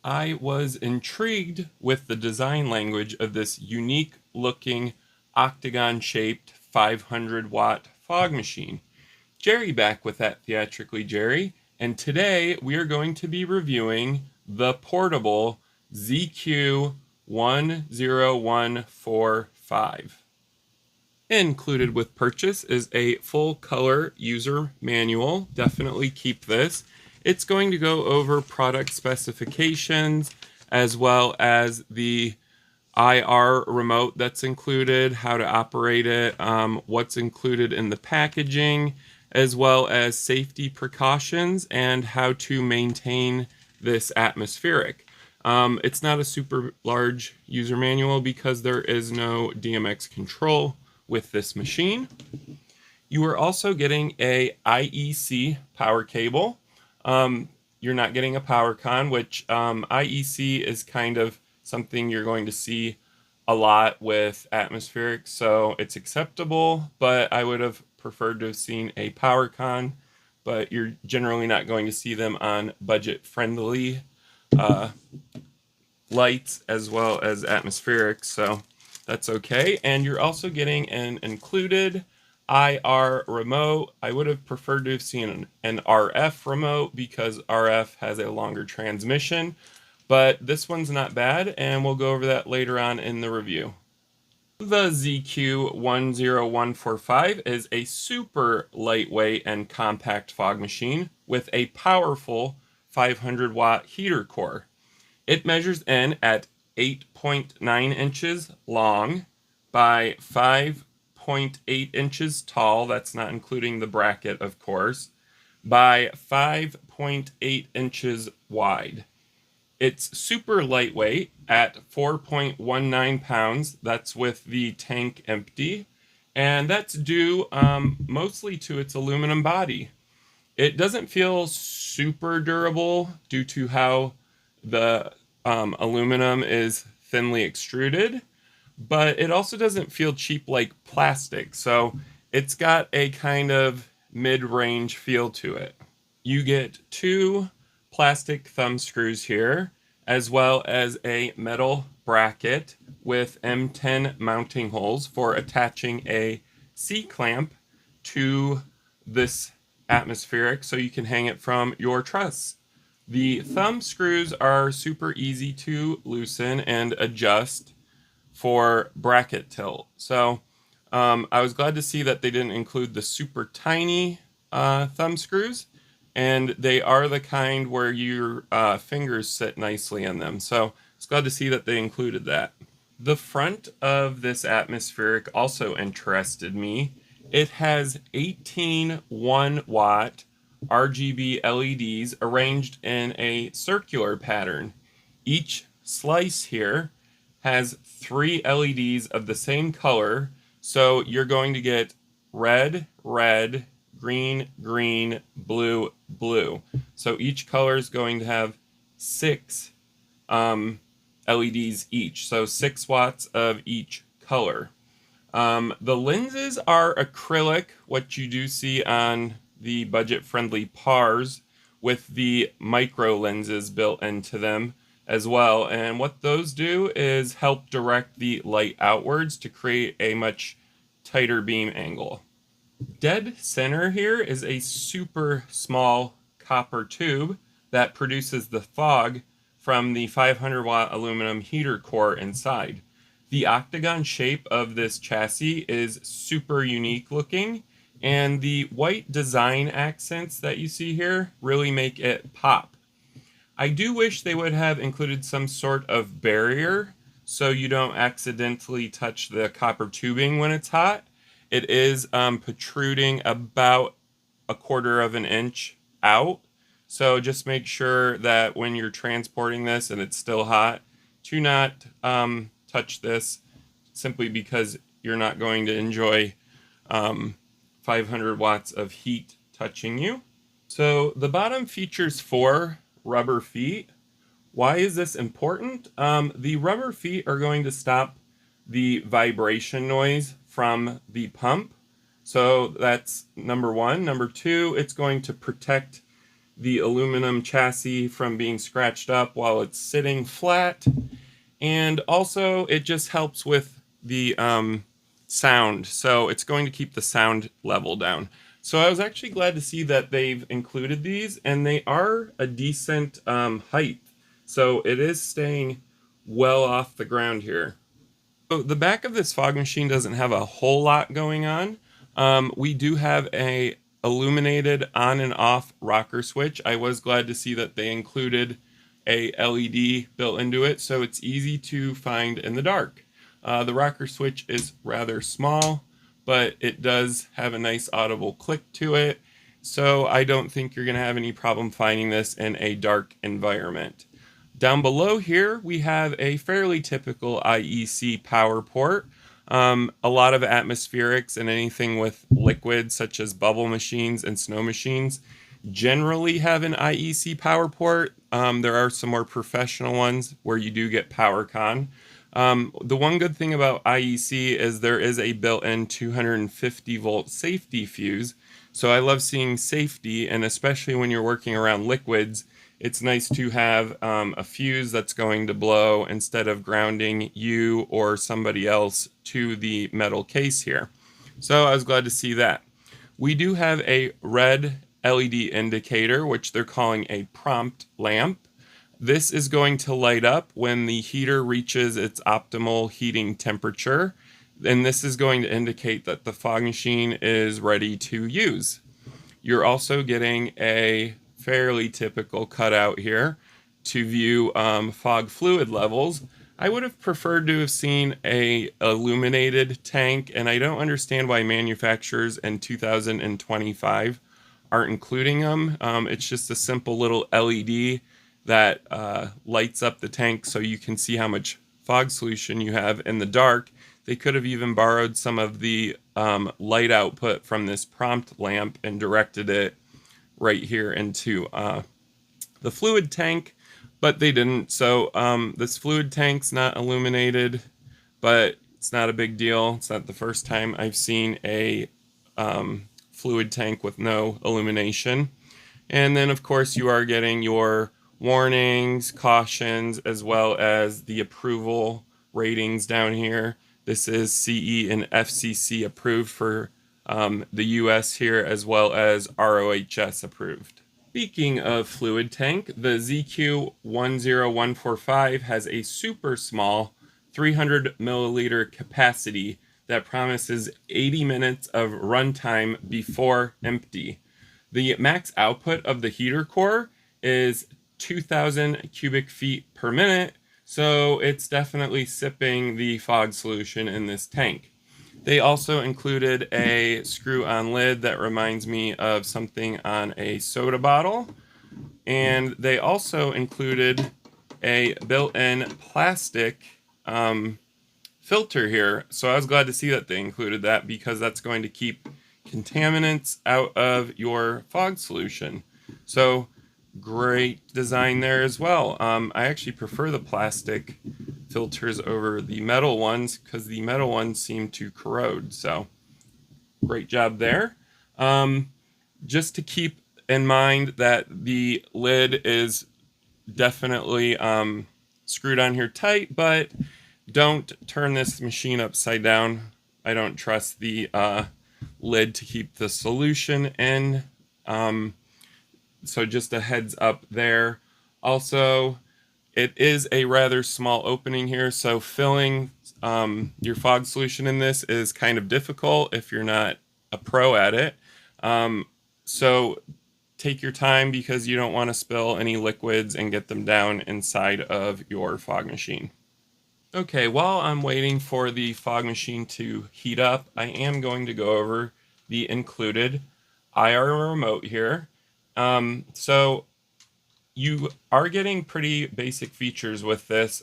I was intrigued with the design language of this unique looking octagon shaped 500-watt fog machine. Jerry back with that theatrically Jerry, and today we are going to be reviewing the portable ZQ10145. Included with purchase is a full color user manual. Definitely keep this. It's going to go over product specifications as well as the IR remote that's included, how to operate it, what's included in the packaging, as well as safety precautions and how to maintain this atmospheric. It's not a super large user manual because there is no DMX control with this machine. You are also getting a IEC power cable. You're not getting a power con, which IEC is kind of something you're going to see a lot with atmospheric, so it's acceptable, but I would have preferred to have seen a power con, but you're generally not going to see them on budget-friendly lights as well as atmospheric, so that's okay. And you're also getting an included IR remote. I would have preferred to have seen an RF remote because RF has a longer transmission, but this one's not bad, and we'll go over that later on in the review. The ZQ10145 is a super lightweight and compact fog machine with a powerful 500-watt heater core. It measures in at 8.9 inches long by 5.8 inches tall, that's not including the bracket of course, by 5.8 inches wide. It's super lightweight at 4.19 pounds, that's with the tank empty, and that's due mostly to its aluminum body. It doesn't feel super durable due to how the aluminum is thinly extruded, but it also doesn't feel cheap like plastic, so it's got a kind of mid-range feel to it. You get two plastic thumb screws here, as well as a metal bracket with M10 mounting holes for attaching a C-clamp to this atmospheric so you can hang it from your truss. The thumb screws are super easy to loosen and adjust for bracket tilt. So I was glad to see that they didn't include the super tiny thumb screws, and they are the kind where your fingers sit nicely in them. So it's glad to see that they included that. The front of this atmospheric also interested me. It has 18 1-watt RGB LEDs arranged in a circular pattern. Each slice here has 3 LEDs of the same color, so you're going to get red, red, green, green, blue, blue. So each color is going to have 6 LEDs each, so 6 watts of each color. The lenses are acrylic, what you do see on the budget-friendly PARs, with the micro lenses built into them as well, and what those do is help direct the light outwards to create a much tighter beam angle. Dead center here is a super small copper tube that produces the fog from the 500-watt aluminum heater core inside. The octagon shape of this chassis is super unique looking, and the white design accents that you see here really make it pop. I do wish they would have included some sort of barrier so you don't accidentally touch the copper tubing when it's hot. It is protruding about 1/4 of an inch out, so just make sure that when you're transporting this and it's still hot, to not touch this, simply because you're not going to enjoy 500 watts of heat touching you. So the bottom features 4 rubber feet. Why is this important? The rubber feet are going to stop the vibration noise from the pump. So that's number one. Number two, it's going to protect the aluminum chassis from being scratched up while it's sitting flat. And also it just helps with the sound. So it's going to keep the sound level down. So I was actually glad to see that they've included these, and they are a decent height. So it is staying well off the ground here. So the back of this fog machine doesn't have a whole lot going on. We do have a illuminated on and off rocker switch. I was glad to see that they included a LED built into it, so it's easy to find in the dark. The rocker switch is rather small, but it does have a nice audible click to it, so I don't think you're going to have any problem finding this in a dark environment. Down below here, we have a fairly typical IEC power port. A lot of atmospherics and anything with liquids such as bubble machines and snow machines generally have an IEC power port. There are some more professional ones where you do get PowerCon. The one good thing about IEC is there is a built-in 250 volt safety fuse. So I love seeing safety, and especially when you're working around liquids, it's nice to have a fuse that's going to blow instead of grounding you or somebody else to the metal case here. So I was glad to see that. We do have a red LED indicator, which they're calling a prompt lamp. This is going to light up when the heater reaches its optimal heating temperature, and this is going to indicate that the fog machine is ready to use. You're also getting a fairly typical cutout here to view fog fluid levels. I would have preferred to have seen a illuminated tank, and I don't understand why manufacturers in 2025 aren't including them. It's just a simple little LED that lights up the tank so you can see how much fog solution you have in the dark. They could have even borrowed some of the light output from this prompt lamp and directed it right here into the fluid tank, but they didn't. So this fluid tank's not illuminated, but it's not a big deal. It's not the first time I've seen a fluid tank with no illumination. And then of course you are getting your warnings, cautions, as well as the approval ratings down here. This is CE and FCC approved for the US here, as well as ROHS approved. Speaking of fluid tank, the ZQ10145 has a super small 300 milliliter capacity that promises 80 minutes of runtime before empty. The max output of the heater core is 2,000 cubic feet per minute, so it's definitely sipping the fog solution in this tank. They also included a screw-on lid that reminds me of something on a soda bottle. And they also included a built-in plastic filter here. So I was glad to see that they included that, because that's going to keep contaminants out of your fog solution. So great design there as well. I actually prefer the plastic filters over the metal ones because the metal ones seem to corrode. So great job there. Just to keep in mind that the lid is definitely screwed on here tight, but don't turn this machine upside down. I don't trust the lid to keep the solution in. So just a heads up there. Also, it is a rather small opening here, so filling your fog solution in this is kind of difficult if you're not a pro at it. So take your time, because you don't want to spill any liquids and get them down inside of your fog machine. Okay, while I'm waiting for the fog machine to heat up, I am going to go over the included IR remote here. So you are getting pretty basic features with this.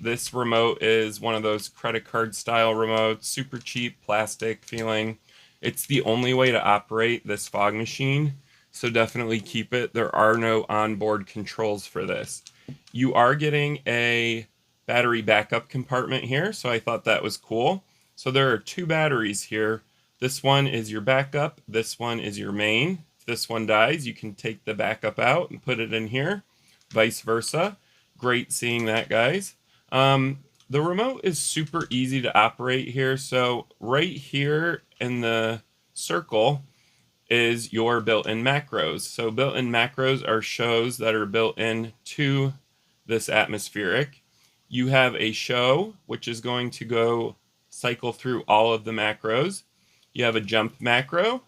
This remote is one of those credit card style remotes, super cheap, plastic feeling. It's the only way to operate this fog machine, so definitely keep it. There are no onboard controls for this. You are getting a battery backup compartment here, so I thought that was cool. So there are two batteries here. This one is your backup, this one is your main. this one dies, you can take the backup out and put it in here, vice versa. Great seeing that, guys. The remote is super easy to operate here. So right here in the circle is your built-in macros. So built-in macros are shows that are built into this atmospheric. You have a show, which is going to go cycle through all of the macros. You have a jump macro,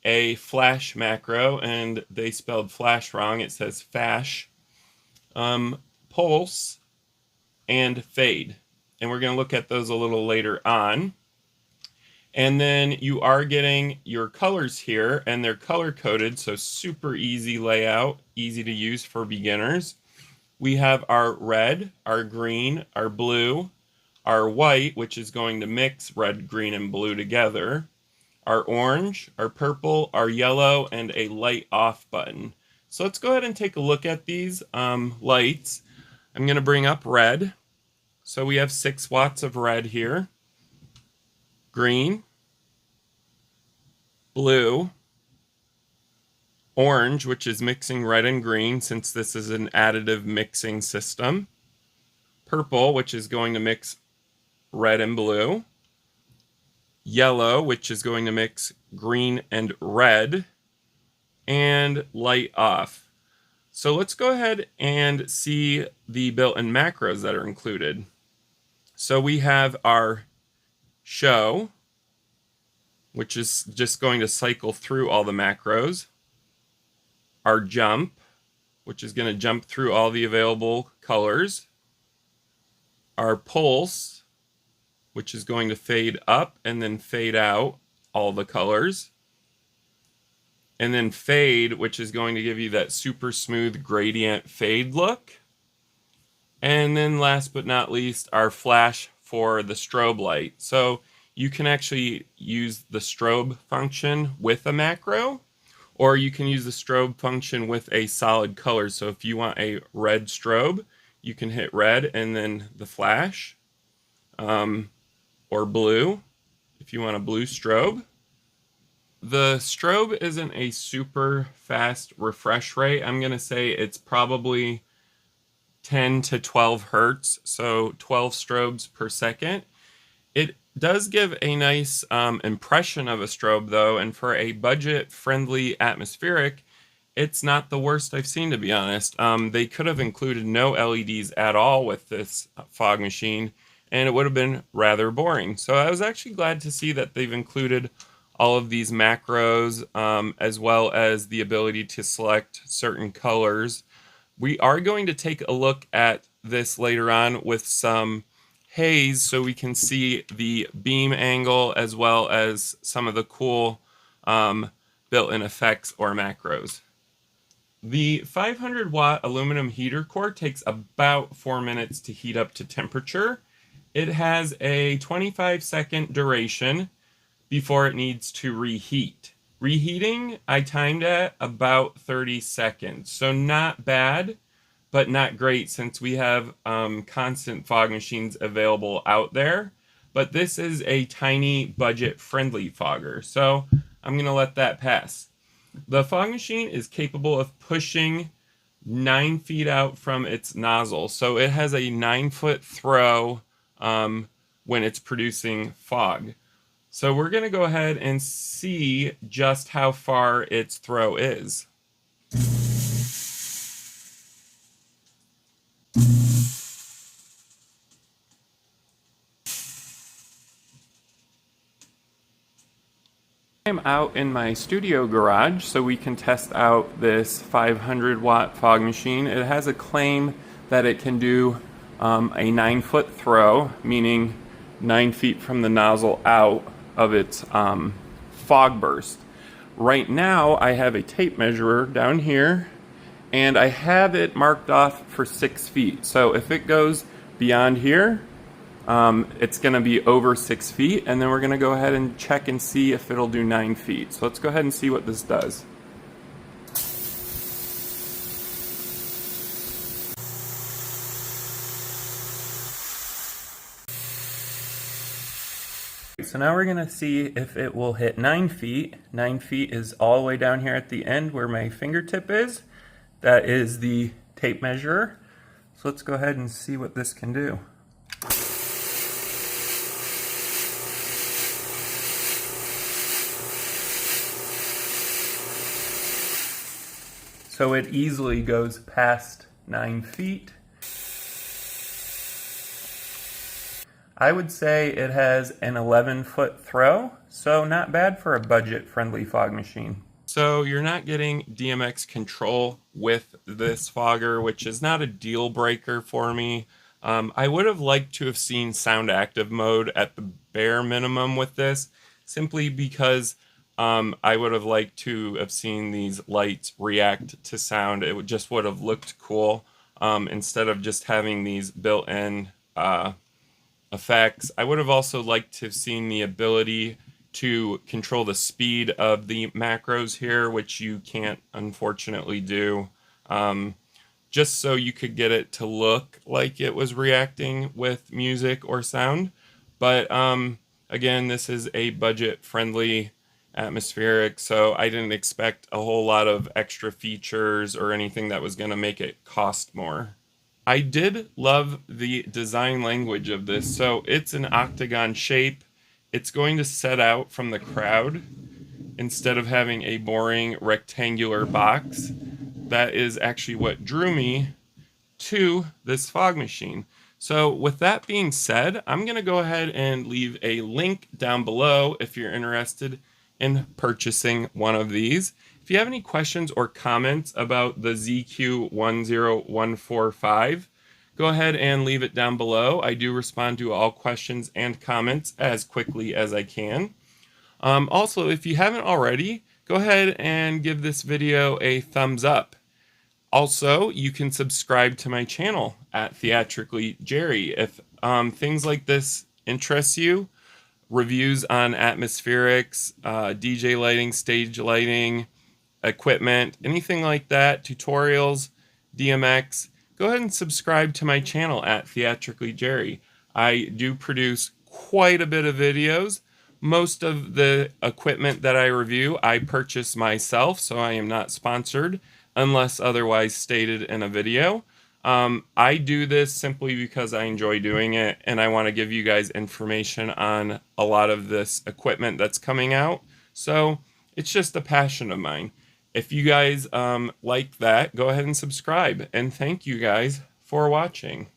a flash macro, and they spelled flash wrong. It says fash, pulse, and fade. And we're going to look at those a little later on. And then you are getting your colors here, and they're color coded, so super easy layout, easy to use for beginners. We have our red, our green, our blue, our white, which is going to mix red, green, and blue together, our orange, our purple, our yellow, and a light off button. So let's go ahead and take a look at these lights. I'm going to bring up red. So we have 6 watts of red here, green, blue, orange, which is mixing red and green since this is an additive mixing system, purple, which is going to mix red and blue, yellow, which is going to mix green and red, and light off. So let's go ahead and see the built-in macros that are included. So we have our show, which is just going to cycle through all the macros. Our jump, which is going to jump through all the available colors. Our pulse, which is going to fade up and then fade out all the colors. And then fade, which is going to give you that super smooth gradient fade look. And then last but not least, our flash for the strobe light. So you can actually use the strobe function with a macro, or you can use the strobe function with a solid color. So if you want a red strobe, you can hit red and then the flash, or blue if you want a blue strobe. The strobe isn't a super fast refresh rate. I'm going to say it's probably 10 to 12 hertz, so 12 strobes per second. It does give a nice impression of a strobe though, and for a budget-friendly atmospheric, it's not the worst I've seen, to be honest. They could have included no LEDs at all with this fog machine, and it would have been rather boring. So I was actually glad to see that they've included all of these macros, as well as the ability to select certain colors. We are going to take a look at this later on with some haze so we can see the beam angle as well as some of the cool built-in effects or macros. The 500 watt aluminum heater core takes about 4 minutes to heat up to temperature. It has a 25-second duration before it needs to reheat. Reheating, I timed at about 30 seconds. So not bad, but not great since we have constant fog machines available out there. But this is a tiny budget-friendly fogger, so I'm going to let that pass. The fog machine is capable of pushing 9 feet out from its nozzle. So it has a 9-foot throw when it's producing fog. So we're going to go ahead and see just how far its throw is. I'm out in my studio garage so we can test out this 500 watt fog machine. It has a claim that it can do a 9-foot throw, meaning 9 feet from the nozzle out of its fog burst. Right now I have a tape measurer down here and I have it marked off for 6 feet. So if it goes beyond here, it's going to be over 6 feet, and then we're going to go ahead and check and see if it'll do 9 feet. So let's go ahead and see what this does. So now we're gonna see if it will hit 9 feet. 9 feet is all the way down here at the end where my fingertip is. That is the tape measure. So let's go ahead and see what this can do. So it easily goes past 9 feet. I would say it has an 11-foot throw, so not bad for a budget-friendly fog machine. So you're not getting DMX control with this fogger, which is not a deal breaker for me. I would have liked to have seen sound active mode at the bare minimum with this, simply because I would have liked to have seen these lights react to sound. It just would have looked cool instead of just having these built-in effects. I would have also liked to have seen the ability to control the speed of the macros here, which you can't unfortunately do, just so you could get it to look like it was reacting with music or sound. But again, this is a budget-friendly atmospheric, so I didn't expect a whole lot of extra features or anything that was going to make it cost more. I did love the design language of this. So it's an octagon shape. It's going to set out from the crowd instead of having a boring rectangular box. That is actually what drew me to this fog machine. So with that being said, I'm going to go ahead and leave a link down below if you're interested in purchasing one of these. If you have any questions or comments about the ZQ10145, go ahead and leave it down below. I do respond to all questions and comments as quickly as I can. Also, if you haven't already, go ahead and give this video a thumbs up. Also, you can subscribe to my channel at Theatrically Jerry. If things like this interest you, reviews on atmospherics, DJ lighting, stage lighting, equipment, anything like that, tutorials, DMX, go ahead and subscribe to my channel at Theatrically Jerry. I do produce quite a bit of videos. Most of the equipment that I review, I purchase myself, so I am not sponsored unless otherwise stated in a video. I do this simply because I enjoy doing it, and I want to give you guys information on a lot of this equipment that's coming out. So it's just a passion of mine. If you guys like that, go ahead and subscribe. And thank you guys for watching.